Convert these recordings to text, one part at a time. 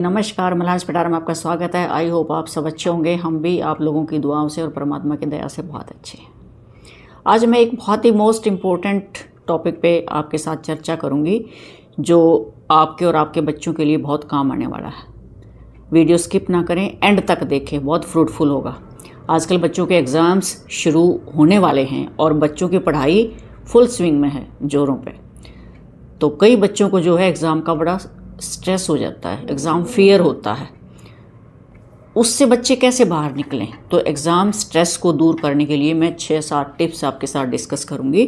नमस्कार, मल्हार पिटारा में आपका स्वागत है। आई होप आप सब अच्छे होंगे। हम भी आप लोगों की दुआओं से और परमात्मा की दया से बहुत अच्छे हैं। आज मैं एक बहुत ही मोस्ट इम्पोर्टेंट टॉपिक पे आपके साथ चर्चा करूंगी जो आपके और आपके बच्चों के लिए बहुत काम आने वाला है। वीडियो स्किप ना करें, एंड तक देखें, बहुत फ्रूटफुल होगा। आजकल बच्चों के एग्ज़ाम्स शुरू होने वाले हैं और बच्चों की पढ़ाई फुल स्विंग में है, जोरों पे। तो कई बच्चों को जो है एग्ज़ाम का बड़ा स्ट्रेस हो जाता है, एग्ज़ाम फियर होता है। उससे बच्चे कैसे बाहर निकलें? तो एग्ज़ाम स्ट्रेस को दूर करने के लिए मैं 6-7 टिप्स आपके साथ डिस्कस करूँगी,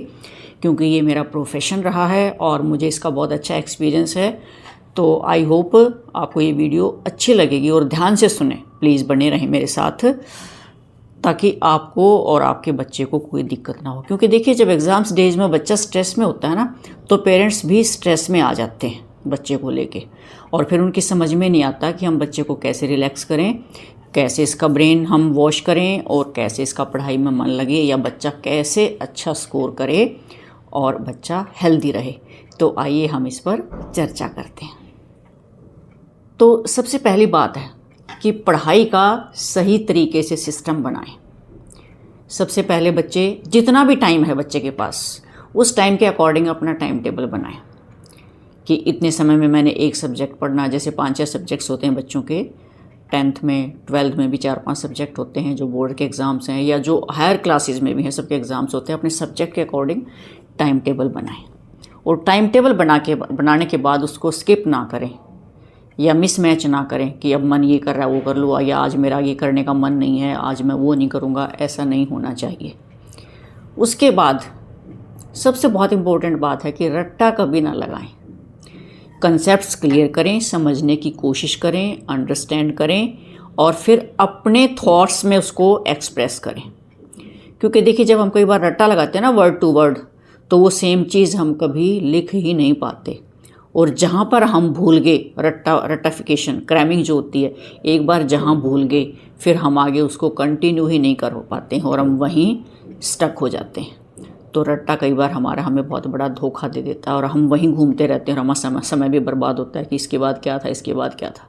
क्योंकि ये मेरा प्रोफेशन रहा है और मुझे इसका बहुत अच्छा एक्सपीरियंस है। तो आई होप आपको ये वीडियो अच्छी लगेगी और ध्यान से सुने, प्लीज़ बने रहें मेरे साथ, ताकि आपको और आपके बच्चे को कोई दिक्कत ना हो। क्योंकि देखिए, जब एग्ज़ाम्स डेज में बच्चा स्ट्रेस में होता है ना, तो पेरेंट्स भी स्ट्रेस में आ जाते हैं बच्चे को लेके, और फिर उनकी समझ में नहीं आता कि हम बच्चे को कैसे रिलैक्स करें, कैसे इसका ब्रेन हम वॉश करें और कैसे इसका पढ़ाई में मन लगे, या बच्चा कैसे अच्छा स्कोर करे और बच्चा हेल्दी रहे। तो आइए हम इस पर चर्चा करते हैं। तो सबसे पहली बात है कि पढ़ाई का सही तरीके से सिस्टम बनाएं। सबसे पहले बच्चे, जितना भी टाइम है बच्चे के पास, उस टाइम के अकॉर्डिंग अपना टाइम टेबल बनाएं कि इतने समय में मैंने एक सब्जेक्ट पढ़ना। जैसे 5-6 सब्जेक्ट्स होते हैं बच्चों के, 10th में 12th में भी 4-5 सब्जेक्ट होते हैं जो बोर्ड के एग्ज़ाम्स हैं, या जो हायर क्लासेस में भी हैं, सबके एग्ज़ाम्स होते हैं। अपने सब्जेक्ट के अकॉर्डिंग टाइम टेबल बनाएं, और टाइम टेबल बनाने के बाद उसको स्किप ना करें या मिसमैच ना करें कि अब मन ये कर रहा है वो कर लो, या आज मेरा ये करने का मन नहीं है, आज मैं वो नहीं करूँगा। ऐसा नहीं होना चाहिए। उसके बाद सबसे बहुत इम्पोर्टेंट बात है कि रट्टा कभी ना लगाएं। कंसेप्ट्स क्लियर करें, समझने की कोशिश करें, अंडरस्टैंड करें, और फिर अपने थॉट्स में उसको एक्सप्रेस करें। क्योंकि देखिए, जब हम कई बार रट्टा लगाते हैं ना, वर्ड टू वर्ड, तो वो सेम चीज़ हम कभी लिख ही नहीं पाते। और जहाँ पर हम भूल गए, रट्टाफिकेशन, क्रैमिंग जो होती है, एक बार जहाँ भूल गए फिर हम आगे उसको कंटिन्यू ही नहीं कर पाते हैं और हम वहीं स्टक हो जाते हैं। तो रट्टा कई बार हमें बहुत बड़ा धोखा दे देता है और हम वहीं घूमते रहते हैं और हमारा समय भी बर्बाद होता है कि इसके बाद क्या था, इसके बाद क्या था।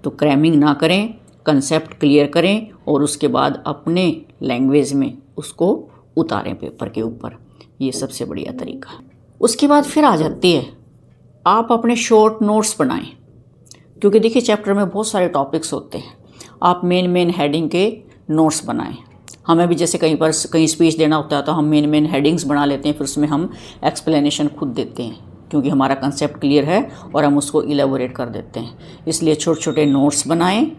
तो क्रैमिंग ना करें, कंसेप्ट क्लियर करें और उसके बाद अपने लैंग्वेज में उसको उतारें पेपर के ऊपर। ये सबसे बढ़िया तरीका है। उसके बाद फिर आ जाती है, आप अपने शॉर्ट नोट्स बनाएं। क्योंकि देखिए, चैप्टर में बहुत सारे टॉपिक्स होते हैं। आप मेन हेडिंग के नोट्स बनाएं। हमें भी जैसे कहीं स्पीच देना होता है तो हम मेन हेडिंग्स बना लेते हैं, फिर उसमें हम एक्सप्लेनेशन खुद देते हैं, क्योंकि हमारा कंसेप्ट क्लियर है और हम उसको इलेबोरेट कर देते हैं। इसलिए छोटे छोटे नोट्स बनाएं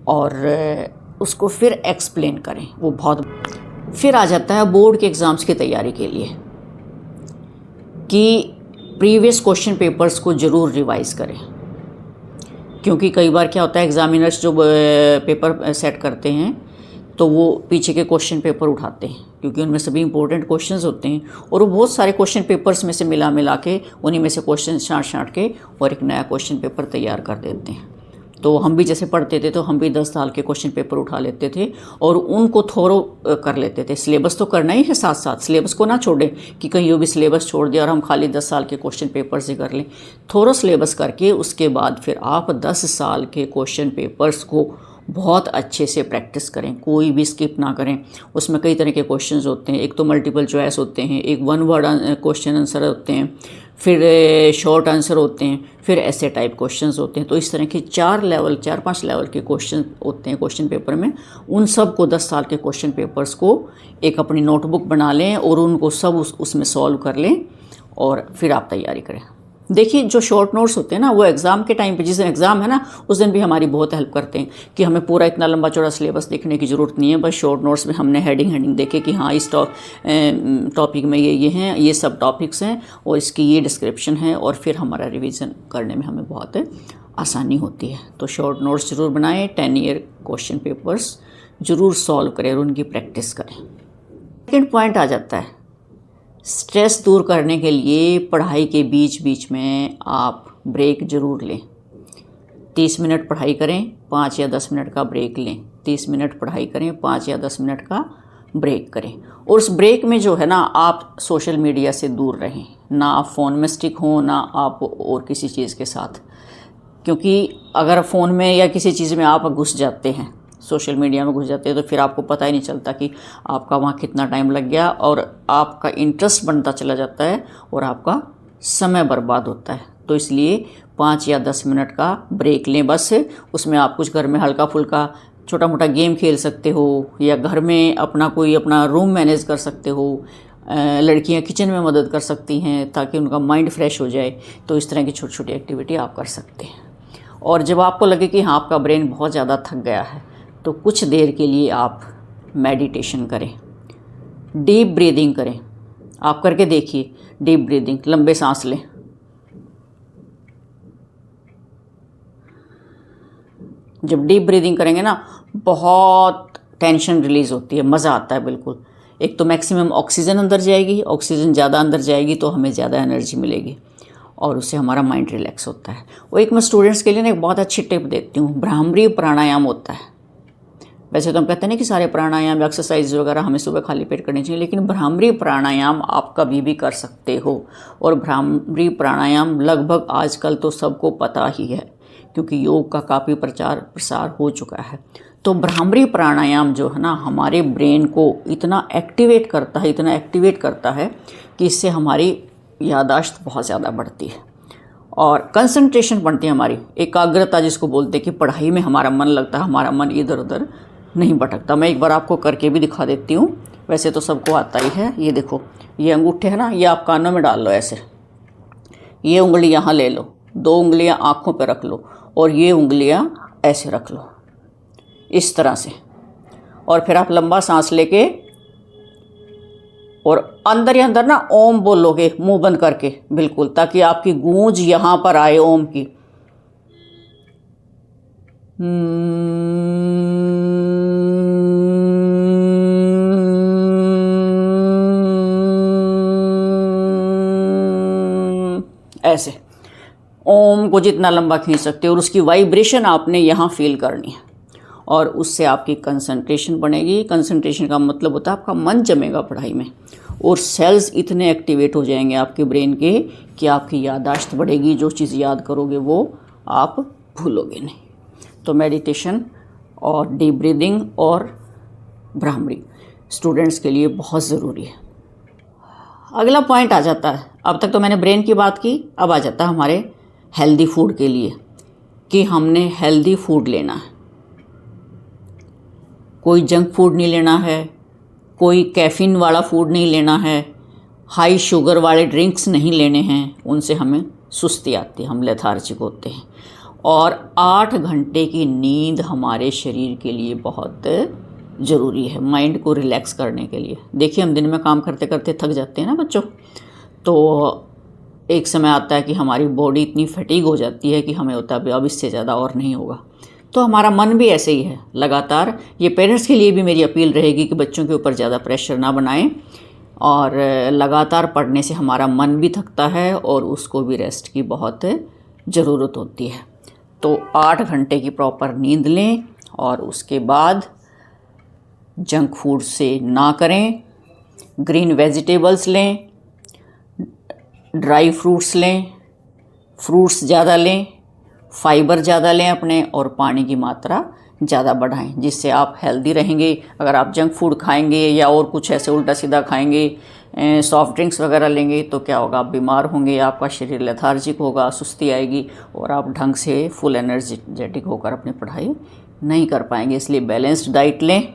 और उसको फिर एक्सप्लेन करें। वो बहुत फिर आ जाता है बोर्ड के एग्ज़ाम्स की तैयारी के लिए कि प्रीवियस क्वेश्चन पेपर्स को ज़रूर रिवाइज़ करें। क्योंकि कई बार क्या होता है, एग्ज़ामिनर्स जो पेपर सेट करते हैं तो वो पीछे के क्वेश्चन पेपर उठाते हैं, क्योंकि उनमें सभी इंपॉर्टेंट क्वेश्चंस होते हैं, और वो बहुत सारे क्वेश्चन पेपर्स में से मिला के उन्हीं में से क्वेश्चन छाँट के और एक नया क्वेश्चन पेपर तैयार कर देते हैं। तो हम भी जैसे पढ़ते थे तो हम भी 10 साल के क्वेश्चन पेपर उठा लेते थे और उनको थोरो कर लेते थे। सिलेबस तो करना ही है, साथ साथ सिलेबस को ना छोड़ें कि कहीं वो भी सिलेबस छोड़ दिया और हम खाली 10 साल के क्वेश्चन पेपर से कर लें। थोरो सिलेबस करके उसके बाद फिर आप 10 साल के क्वेश्चन पेपर्स को बहुत अच्छे से प्रैक्टिस करें, कोई भी स्किप ना करें। उसमें कई तरह के क्वेश्चंस होते हैं। एक तो मल्टीपल चॉइस होते हैं, एक 1 वर्ड क्वेश्चन आंसर होते हैं, फिर शॉर्ट आंसर होते हैं, फिर ऐसे टाइप क्वेश्चंस होते हैं। तो इस तरह के 4-5 लेवल के क्वेश्चन होते हैं क्वेश्चन पेपर में। उन सब को 10 साल के क्वेश्चन पेपर्स को एक अपनी नोटबुक बना लें और उनको सब उसमें सॉल्व कर लें और फिर आप तैयारी करें। देखिए, जो शॉर्ट नोट्स होते हैं ना, वो एग्ज़ाम के टाइम पे, जिस दिन एग्ज़ाम है ना, उस दिन भी हमारी बहुत हेल्प करते हैं कि हमें पूरा इतना लंबा चौड़ा सिलेबस देखने की ज़रूरत नहीं है। बस शॉर्ट नोट्स में हमने हेडिंग देखे कि हाँ, इस टॉपिक में ये हैं, ये सब टॉपिक्स हैं और इसकी ये डिस्क्रिप्शन है, और फिर हमारा रिवीजन करने में हमें बहुत आसानी होती है। तो शॉर्ट नोट्स ज़रूर बनाएं, 10 ईयर क्वेश्चन पेपर्स ज़रूर सॉल्व करें और उनकी प्रैक्टिस करें। सेकेंड पॉइंट आ जाता है, स्ट्रेस दूर करने के लिए पढ़ाई के बीच में आप ब्रेक ज़रूर लें। 30 मिनट पढ़ाई करें, 5 या 10 मिनट का ब्रेक लें। 30 मिनट पढ़ाई करें, 5 या 10 मिनट का ब्रेक करें। और उस ब्रेक में जो है ना, आप सोशल मीडिया से दूर रहें, ना आप फ़ोन में स्टिक हों, ना आप और किसी चीज़ के साथ। क्योंकि अगर फ़ोन में या किसी चीज़ में आप घुस जाते हैं, सोशल मीडिया में घुस जाते हैं, तो फिर आपको पता ही नहीं चलता कि आपका वहाँ कितना टाइम लग गया, और आपका इंटरेस्ट बनता चला जाता है और आपका समय बर्बाद होता है। तो इसलिए 5 या 10 मिनट का ब्रेक लें बस। उसमें आप कुछ घर में हल्का फुल्का छोटा मोटा गेम खेल सकते हो, या घर में अपना रूम मैनेज कर सकते हो। लड़कियां किचन में मदद कर सकती हैं ताकि उनका माइंड फ्रेश हो जाए। तो इस तरह की छोटी छोटी एक्टिविटी आप कर सकते हैं। और जब आपको लगे कि हाँ आपका ब्रेन बहुत ज़्यादा थक गया है, तो कुछ देर के लिए आप मेडिटेशन करें, डीप ब्रीदिंग करें। आप करके देखिए डीप ब्रीदिंग, लंबे सांस लें। जब डीप ब्रीदिंग करेंगे ना, बहुत टेंशन रिलीज़ होती है, मज़ा आता है बिल्कुल। एक तो मैक्सिमम ऑक्सीजन अंदर जाएगी, ऑक्सीजन ज़्यादा अंदर जाएगी तो हमें ज़्यादा एनर्जी मिलेगी और उससे हमारा माइंड रिलैक्स होता है। वो एक मैं स्टूडेंट्स के लिए ना एक बहुत अच्छी टिप देती हूँ, भ्रामरी प्राणायाम होता है। वैसे तो हम कहते हैं ना कि सारे प्राणायाम एक्सरसाइज वगैरह हमें सुबह खाली पेट करनी चाहिए, लेकिन भ्रामरी प्राणायाम आप कभी भी कर सकते हो। और भ्रामरी प्राणायाम लगभग आजकल तो सबको पता ही है, क्योंकि योग का काफ़ी प्रचार प्रसार हो चुका है। तो भ्रामरी प्राणायाम जो है ना, हमारे ब्रेन को इतना एक्टिवेट करता है कि इससे हमारी याददाश्त बहुत ज़्यादा बढ़ती है और कंसंट्रेशन बढ़ती है, हमारी एकाग्रता जिसको बोलते हैं कि पढ़ाई में हमारा मन लगता है, हमारा मन इधर उधर नहीं भटकता। मैं एक बार आपको करके भी दिखा देती हूँ। वैसे तो सबको आता ही है। ये देखो, ये अंगूठे है ना, ये आप कानों में डाल लो ऐसे, ये उंगली यहाँ ले लो, 2 उंगलियाँ आँखों पर रख लो और ये उंगलियाँ ऐसे रख लो इस तरह से। और फिर आप लंबा सांस लेके और अंदर ही अंदर ना ओम बोलोगे मुंह बंद करके बिल्कुल, ताकि आपकी गूंज यहाँ पर आए ओम की। ऐसे ओम को जितना लंबा खींच सकते हो और उसकी वाइब्रेशन आपने यहाँ फील करनी है, और उससे आपकी कंसंट्रेशन बढ़ेगी। कंसंट्रेशन का मतलब होता है आपका मन जमेगा पढ़ाई में, और सेल्स इतने एक्टिवेट हो जाएंगे आपके ब्रेन के कि आपकी याददाश्त बढ़ेगी। जो चीज़ याद करोगे वो आप भूलोगे नहीं। तो मेडिटेशन और डीप ब्रीदिंग और भ्रामरी स्टूडेंट्स के लिए बहुत ज़रूरी है। अगला पॉइंट आ जाता है, अब तक तो मैंने ब्रेन की बात की, अब आ जाता है हमारे हेल्दी फूड के लिए कि हमने हेल्दी फूड लेना है। कोई जंक फूड नहीं लेना है, कोई कैफ़ीन वाला फूड नहीं लेना है, हाई शुगर वाले ड्रिंक्स नहीं लेने हैं, उनसे हमें सुस्ती आती है, हम लेथार्जिक होते हैं। और 8 घंटे की नींद हमारे शरीर के लिए बहुत ज़रूरी है, माइंड को रिलैक्स करने के लिए। देखिए हम दिन में काम करते करते थक जाते हैं ना बच्चों, तो एक समय आता है कि हमारी बॉडी इतनी फटीग हो जाती है कि हमें होता है अब इससे ज़्यादा और नहीं होगा। तो हमारा मन भी ऐसे ही है लगातार। ये पेरेंट्स के लिए भी मेरी अपील रहेगी कि बच्चों के ऊपर ज़्यादा प्रेशर ना बनाएं, और लगातार पढ़ने से हमारा मन भी थकता है और उसको भी रेस्ट की बहुत ज़रूरत होती है। तो 8 घंटे की प्रॉपर नींद लें और उसके बाद जंक फूड से ना करें, ग्रीन वेजिटेबल्स लें, ड्राई फ्रूट्स लें, फ्रूट्स ज़्यादा लें, फाइबर ज़्यादा लें अपने, और पानी की मात्रा ज़्यादा बढ़ाएं, जिससे आप हेल्दी रहेंगे। अगर आप जंक फूड खाएंगे या और कुछ ऐसे उल्टा सीधा खाएंगे, सॉफ्ट ड्रिंक्स वगैरह लेंगे, तो क्या होगा, आप बीमार होंगे, आपका शरीर लेथार्जिक होगा, सुस्ती आएगी और आप ढंग से फुल एनर्जेटिक होकर अपनी पढ़ाई नहीं कर पाएंगे। इसलिए बैलेंस्ड डाइट लें,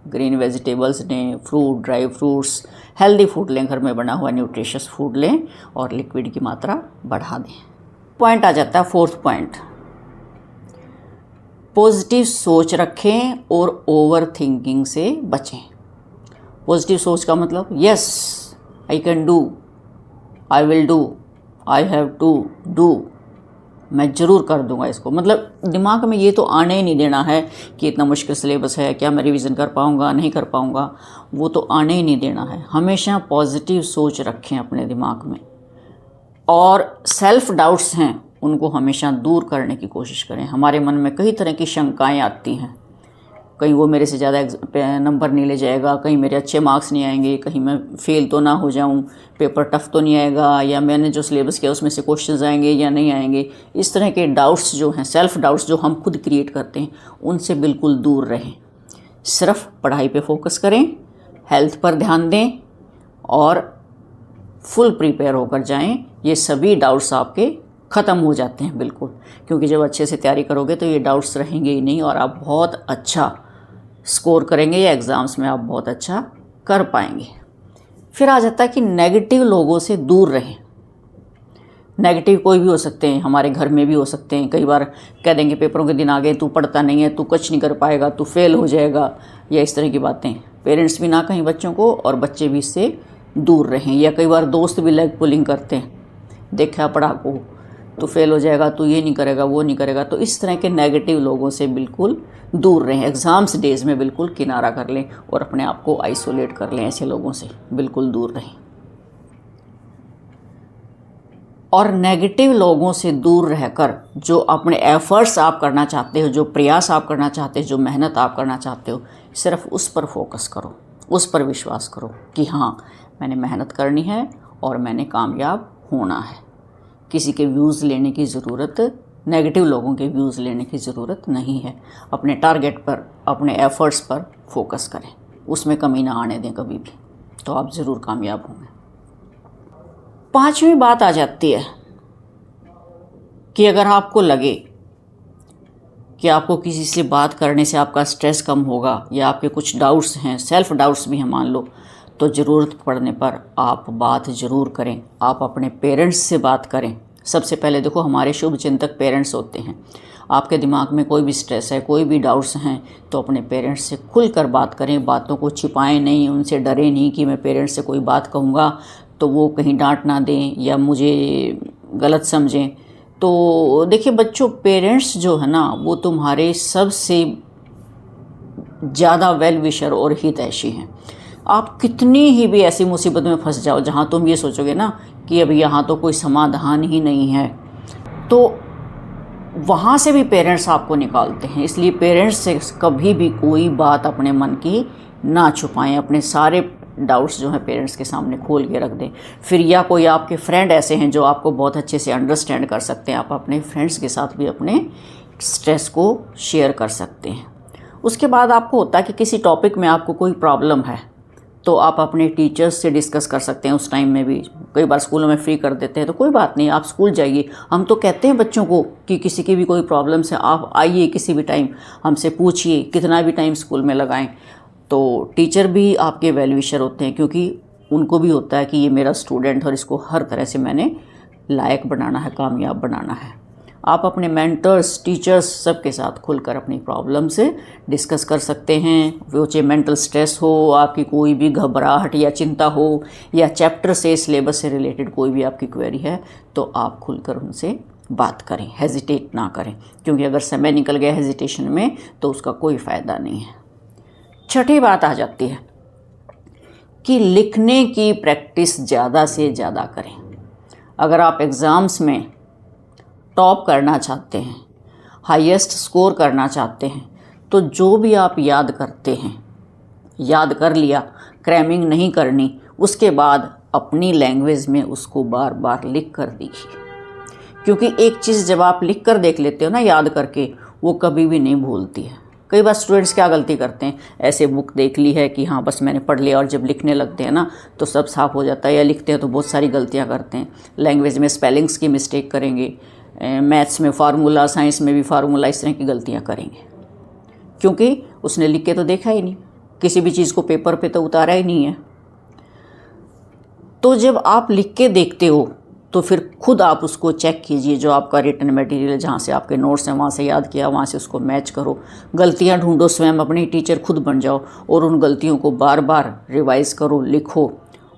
ग्रीन वेजिटेबल्स लें, fruit, dry fruits, healthy food लें, घर में बना हुआ न्यूट्रिशियस फूड लें और लिक्विड की मात्रा बढ़ा दें। पॉइंट आ जाता है 4th पॉइंट, पॉजिटिव सोच रखें और ओवर थिंकिंग से बचें। पॉजिटिव सोच का मतलब yes I can do, I will do, I have to do, मैं ज़रूर कर दूंगा इसको। मतलब दिमाग में ये तो आने ही नहीं देना है कि इतना मुश्किल सिलेबस है, क्या मैं रिवीजन कर पाऊंगा, नहीं कर पाऊंगा, वो तो आने ही नहीं देना है। हमेशा पॉजिटिव सोच रखें अपने दिमाग में, और सेल्फ डाउट्स हैं उनको हमेशा दूर करने की कोशिश करें। हमारे मन में कई तरह की शंकाएं आती हैं, कहीं वो मेरे से ज़्यादा नंबर नहीं ले जाएगा, कहीं मेरे अच्छे मार्क्स नहीं आएंगे, कहीं मैं फ़ेल तो ना हो जाऊं, पेपर टफ तो नहीं आएगा, या मैंने जो सिलेबस किया उसमें से क्वेश्चंस आएंगे या नहीं आएंगे। इस तरह के डाउट्स जो हैं, सेल्फ़ डाउट्स जो हम खुद क्रिएट करते हैं, उनसे बिल्कुल दूर रहें। सिर्फ पढ़ाई पे फोकस करें, हेल्थ पर ध्यान दें और फुल प्रिपेयर होकर जाएं। ये सभी डाउट्स आपके ख़त्म हो जाते हैं बिल्कुल, क्योंकि जब अच्छे से तैयारी करोगे तो ये डाउट्स रहेंगे ही नहीं और आप बहुत अच्छा स्कोर करेंगे या एग्ज़ाम्स में आप बहुत अच्छा कर पाएंगे। फिर आ जाता है कि नेगेटिव लोगों से दूर रहें। नेगेटिव कोई भी हो सकते हैं, हमारे घर में भी हो सकते हैं। कई बार कह देंगे पेपरों के दिन आ गए, तू पढ़ता नहीं है, तू कुछ नहीं कर पाएगा, तू फेल हो जाएगा, या इस तरह की बातें। पेरेंट्स भी ना कहें बच्चों को और बच्चे भी इससे दूर रहें। या कई बार दोस्त भी लेग पुलिंग करते हैं, देखा पढ़ाकू, तू फेल हो जाएगा, तू ये नहीं करेगा, वो नहीं करेगा। तो इस तरह के नेगेटिव लोगों से बिल्कुल दूर रहें। एग्ज़ाम्स डेज़ में बिल्कुल किनारा कर लें और अपने आप को आइसोलेट कर लें, ऐसे लोगों से बिल्कुल दूर रहें। और नेगेटिव लोगों से दूर रहकर जो अपने एफ़र्ट्स आप करना चाहते हो, जो प्रयास आप करना चाहते हो, जो मेहनत आप करना चाहते हो, सिर्फ उस पर फोकस करो, उस पर विश्वास करो कि हाँ मैंने मेहनत करनी है और मैंने कामयाब होना है। किसी के व्यूज़ लेने की ज़रूरत, नेगेटिव लोगों के व्यूज़ लेने की ज़रूरत नहीं है। अपने टारगेट पर, अपने एफ़र्ट्स पर फोकस करें, उसमें कमी ना आने दें कभी भी, तो आप ज़रूर कामयाब होंगे। पांचवी बात आ जाती है कि अगर आपको लगे कि आपको किसी से बात करने से आपका स्ट्रेस कम होगा या आपके कुछ डाउट्स हैं, सेल्फ़ डाउट्स भी हैं मान लो, तो ज़रूरत पड़ने पर आप बात ज़रूर करें। आप अपने पेरेंट्स से बात करें। सबसे पहले देखो, हमारे शुभ चिंतक पेरेंट्स होते हैं। आपके दिमाग में कोई भी स्ट्रेस है, कोई भी डाउट्स हैं, तो अपने पेरेंट्स से खुलकर बात करें। बातों को छिपाएं नहीं, उनसे डरें नहीं कि मैं पेरेंट्स से कोई बात कहूँगा तो वो कहीं डांट ना दें या मुझे गलत समझें। तो देखिए बच्चों, पेरेंट्स जो है ना वो तुम्हारे सबसे ज़्यादा वेल विशर और हितैषी हैं। आप कितनी ही भी ऐसी मुसीबत में फंस जाओ जहाँ तुम ये सोचोगे ना कि अभी यहाँ तो कोई समाधान ही नहीं है, तो वहाँ से भी पेरेंट्स आपको निकालते हैं। इसलिए पेरेंट्स से कभी भी कोई बात अपने मन की ना छुपाएं। अपने सारे डाउट्स जो हैं पेरेंट्स के सामने खोल के रख दें। फिर या कोई आपके फ्रेंड ऐसे हैं जो आपको बहुत अच्छे से अंडरस्टैंड कर सकते हैं, आप अपने फ्रेंड्स के साथ भी अपने स्ट्रेस को शेयर कर सकते हैं। उसके बाद आपको होता है कि किसी टॉपिक में आपको कोई प्रॉब्लम है तो आप अपने टीचर्स से डिस्कस कर सकते हैं। उस टाइम में भी कई बार स्कूलों में फ्री कर देते हैं, तो कोई बात नहीं, आप स्कूल जाइए। हम तो कहते हैं बच्चों को कि किसी की भी कोई प्रॉब्लम है आप आइए किसी भी टाइम, हमसे पूछिए, कितना भी टाइम स्कूल में लगाएं। तो टीचर भी आपके वेल विशर होते हैं, क्योंकि उनको भी होता है कि ये मेरा स्टूडेंट और इसको हर तरह से मैंने लायक बनाना है, कामयाब बनाना है। आप अपने मेंटर्स, टीचर्स सबके साथ खुलकर अपनी प्रॉब्लम से डिस्कस कर सकते हैं। वो चाहे मेंटल स्ट्रेस हो, आपकी कोई भी घबराहट या चिंता हो, या चैप्टर से, सिलेबस से रिलेटेड कोई भी आपकी क्वेरी है, तो आप खुलकर उनसे बात करें, हेजिटेट ना करें, क्योंकि अगर समय निकल गया हेजिटेशन में तो उसका कोई फ़ायदा नहीं है। छठी बात आ जाती है कि लिखने की प्रैक्टिस ज़्यादा से ज़्यादा करें। अगर आप एग्ज़ाम्स में टॉप करना चाहते हैं, हाईएस्ट स्कोर करना चाहते हैं, तो जो भी आप याद करते हैं, याद कर लिया, क्रैमिंग नहीं करनी, उसके बाद अपनी लैंग्वेज में उसको बार बार लिख कर देखिए। क्योंकि एक चीज़ जब आप लिख कर देख लेते हो ना, याद करके, वो कभी भी नहीं भूलती है। कई बार स्टूडेंट्स क्या गलती करते हैं, ऐसे बुक देख ली है कि हाँ बस मैंने पढ़ लिया, और जब लिखने लगते हैं ना तो सब साफ हो जाता है, या लिखते हैं तो बहुत सारी गलतियाँ करते हैं। लैंग्वेज में स्पेलिंग्स की मिस्टेक करेंगे, मैथ्स में फार्मूला, साइंस में भी फार्मूला, इस तरह की गलतियाँ करेंगे, क्योंकि उसने लिख के तो देखा ही नहीं, किसी भी चीज़ को पेपर पे तो उतारा ही नहीं है। तो जब आप लिख के देखते हो तो फिर खुद आप उसको चेक कीजिए, जो आपका रिटन मटेरियल, जहाँ से आपके नोट्स हैं वहाँ से याद किया, वहाँ से उसको मैच करो, गलतियाँ ढूंढो, स्वयं अपनी टीचर खुद बन जाओ और उन गलतियों को बार बार रिवाइज़ करो, लिखो,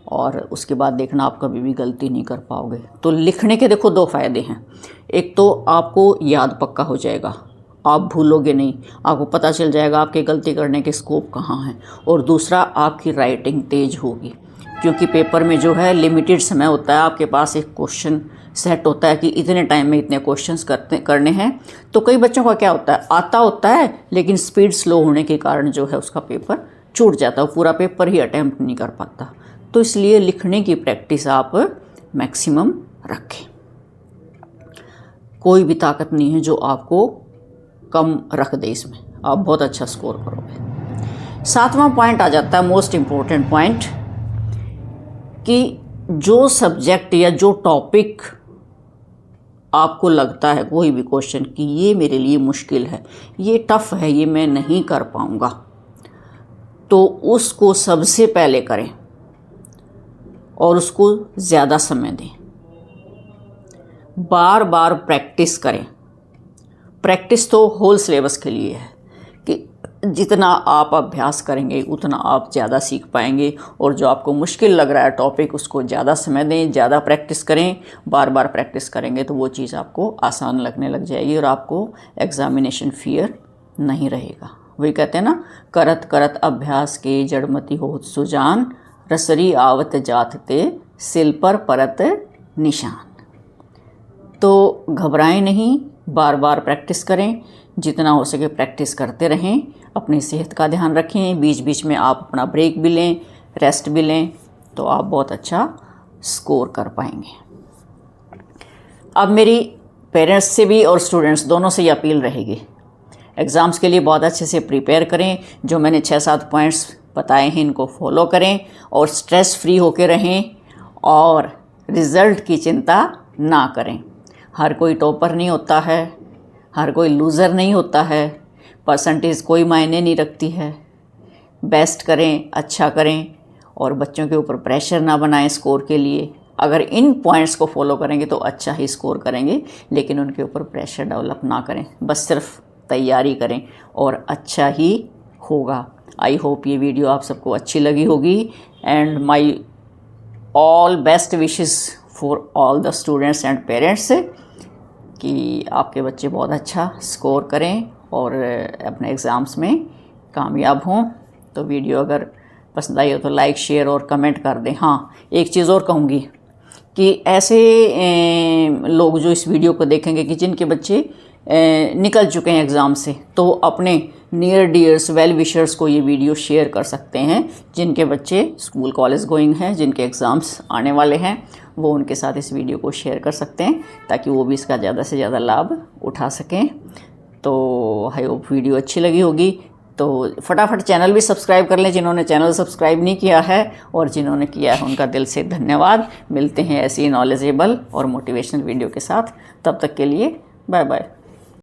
और उसके बाद देखना आप कभी भी गलती नहीं कर पाओगे। तो लिखने के देखो दो फ़ायदे हैं। एक तो आपको याद पक्का हो जाएगा, आप भूलोगे नहीं, आपको पता चल जाएगा आपके गलती करने के स्कोप कहाँ हैं, और दूसरा आपकी राइटिंग तेज होगी, क्योंकि पेपर में जो है लिमिटेड समय होता है, आपके पास एक क्वेश्चन सेट होता है कि इतने टाइम में इतने क्वेश्चंस करने हैं। तो कई बच्चों का क्या होता है, आता होता है लेकिन स्पीड स्लो होने के कारण जो है उसका पेपर छूट जाता है, पूरा पेपर ही अटैम्प्ट नहीं कर पाता। तो इसलिए लिखने की प्रैक्टिस आप मैक्सिमम रखें। कोई भी ताकत नहीं है जो आपको कम रख दे, इसमें आप बहुत अच्छा स्कोर करोगे। 7वां पॉइंट आ जाता है मोस्ट इम्पोर्टेंट पॉइंट, कि जो सब्जेक्ट या जो टॉपिक आपको लगता है कोई भी क्वेश्चन कि ये मेरे लिए मुश्किल है, ये टफ है, ये मैं नहीं कर पाऊँगा, तो उसको सबसे पहले करें और उसको ज़्यादा समय दें। बार बार प्रैक्टिस करें। प्रैक्टिस तो होल सिलेबस के लिए है कि जितना आप अभ्यास करेंगे उतना आप ज़्यादा सीख पाएंगे, और जो आपको मुश्किल लग रहा है टॉपिक उसको ज़्यादा समय दें, ज़्यादा प्रैक्टिस करें। बार बार प्रैक्टिस करेंगे तो वो चीज़ आपको आसान लगने लग जाएगी और आपको एग्ज़ामिनेशन फियर नहीं रहेगा। वही कहते हैं ना, करत करत अभ्यास के जड़मति होत सुजान, रसरी आवत जात ते सिल पर परत निशान। तो घबराएं नहीं, बार बार प्रैक्टिस करें, जितना हो सके प्रैक्टिस करते रहें। अपनी सेहत का ध्यान रखें, बीच बीच में आप अपना ब्रेक भी लें, रेस्ट भी लें, तो आप बहुत अच्छा स्कोर कर पाएंगे। अब मेरी पेरेंट्स से भी और स्टूडेंट्स दोनों से ये अपील रहेगी, एग्ज़ाम्स के लिए बहुत अच्छे से प्रिपेयर करें। जो मैंने 6-7 पॉइंट्स बताए हैं इनको फॉलो करें और स्ट्रेस फ्री होकर रहें और रिज़ल्ट की चिंता ना करें। हर कोई टॉपर नहीं होता है, हर कोई लूज़र नहीं होता है, परसेंटेज कोई मायने नहीं रखती है। बेस्ट करें, अच्छा करें और बच्चों के ऊपर प्रेशर ना बनाएं स्कोर के लिए। अगर इन पॉइंट्स को फॉलो करेंगे तो अच्छा ही स्कोर करेंगे, लेकिन उनके ऊपर प्रेशर डेवलप ना करें, बस सिर्फ तैयारी करें और अच्छा ही होगा। आई होप ये वीडियो आप सबको अच्छी लगी होगी and my all best wishes for all the students and parents कि आपके बच्चे बहुत अच्छा स्कोर करें और अपने एग्ज़ाम्स में कामयाब हों। तो वीडियो अगर पसंद आई हो तो लाइक, शेयर और कमेंट कर दें। हाँ, एक चीज़ और कहूँगी कि ऐसे लोग जो इस वीडियो को देखेंगे कि जिनके बच्चे निकल चुके हैं एग्ज़ाम से, तो अपने नियर डियर्स, वेल विशर्स को ये वीडियो शेयर कर सकते हैं। जिनके बच्चे स्कूल कॉलेज गोइंग हैं, जिनके एग्ज़ाम्स आने वाले हैं, वो उनके साथ इस वीडियो को शेयर कर सकते हैं ताकि वो भी इसका ज़्यादा से ज़्यादा लाभ उठा सकें। तो आई होप वीडियो अच्छी लगी होगी। तो फटाफट चैनल भी सब्सक्राइब कर लें जिन्होंने चैनल सब्सक्राइब नहीं किया है, और जिन्होंने किया है उनका दिल से धन्यवाद। मिलते हैं ऐसी नॉलेजेबल और मोटिवेशनल वीडियो के साथ, तब तक के लिए बाय बाय।